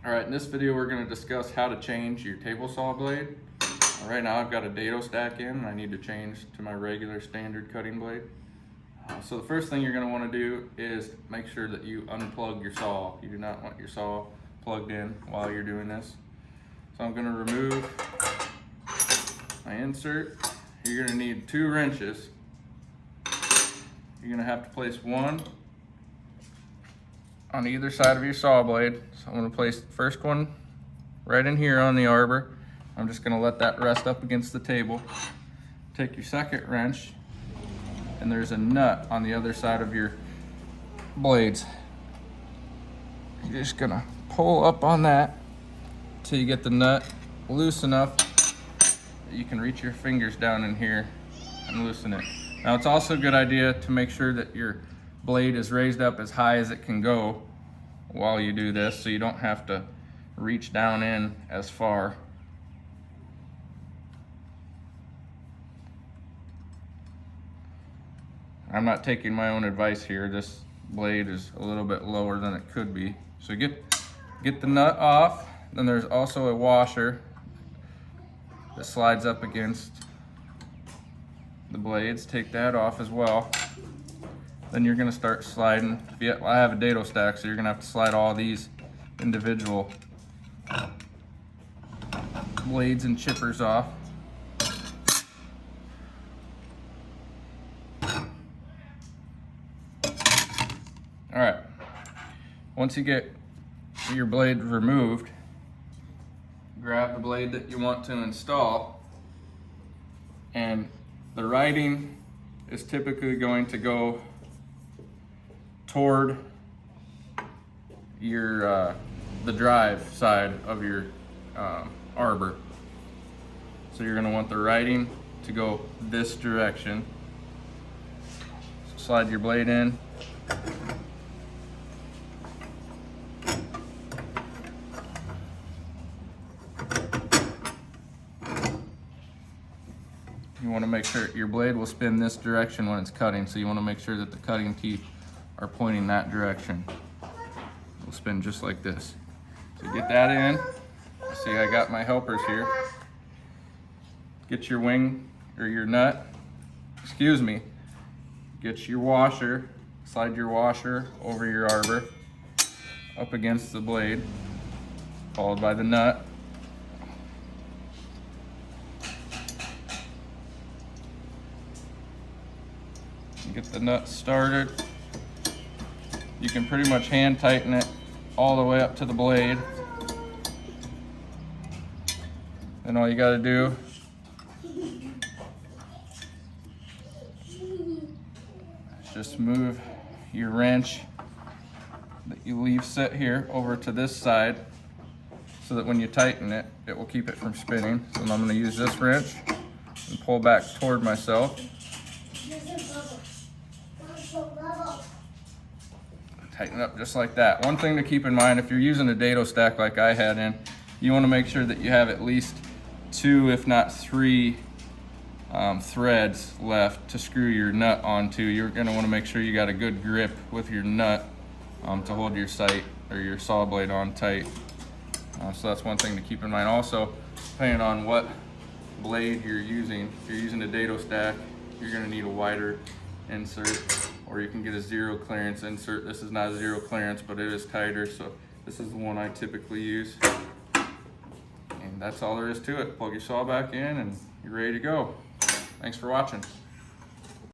Alright, in this video we're going to discuss how to change your table saw blade. Right now I've got a Dado stack in and I need to change to my regular standard cutting blade. So the first thing you're going to want to do is make sure that you unplug your saw. You do not want your saw plugged in while you're doing this. So I'm going to remove my insert. You're going to need 2 wrenches. You're going to have to place one on either side of your saw blade. So I'm going to place the first one right in here on the arbor. I'm just going to let that rest up against the table. Take your second wrench, and there's a nut on the other side of your blades. You're just going to pull up on that until you get the nut loose enough that you can reach your fingers down in here and loosen it. Now it's also a good idea to make sure that your blade is raised up as high as it can go while you do this, so you don't have to reach down in as far. I'm not taking my own advice here. This blade is a little bit lower than it could be. So get the nut off. Then there's also a washer that slides up against the blades. Take that off as well. Then you're gonna start sliding. I have a Dado stack, so you're gonna have to slide all these individual blades and chippers off. All right, once you get your blade removed, grab the blade that you want to install, and the writing is typically going to go toward your the drive side of your arbor. So you're going to want the writing to go this direction. So slide your blade in. You want to make sure your blade will spin this direction when it's cutting, so you want to make sure that the cutting teeth are pointing that direction. It'll spin just like this. So get that in. See, I got my helpers here. Get your wing or your nut. Excuse me. Get your washer. Slide your washer over your arbor up against the blade, followed by the nut. Get the nut started. You can pretty much hand tighten it all the way up to the blade. Then all you got to do is just move your wrench that you leave sit here over to this side, so that when you tighten it, it will keep it from spinning. So I'm going to use this wrench and pull back toward myself. Tighten it up just like that. One thing to keep in mind, if you're using a Dado stack like I had in, you want to make sure that you have at least 2, if not 3 threads left to screw your nut onto. You're going to want to make sure you got a good grip with your nut to hold your sight or your saw blade on tight. So that's one thing to keep in mind. Also, depending on what blade you're using, if you're using a Dado stack, you're going to need a wider insert, or you can get a 0 clearance insert. This is not a 0 clearance, but it is tighter, so this is the one I typically use. And that's all there is to it. Plug your saw back in and you're ready to go. Thanks for watching.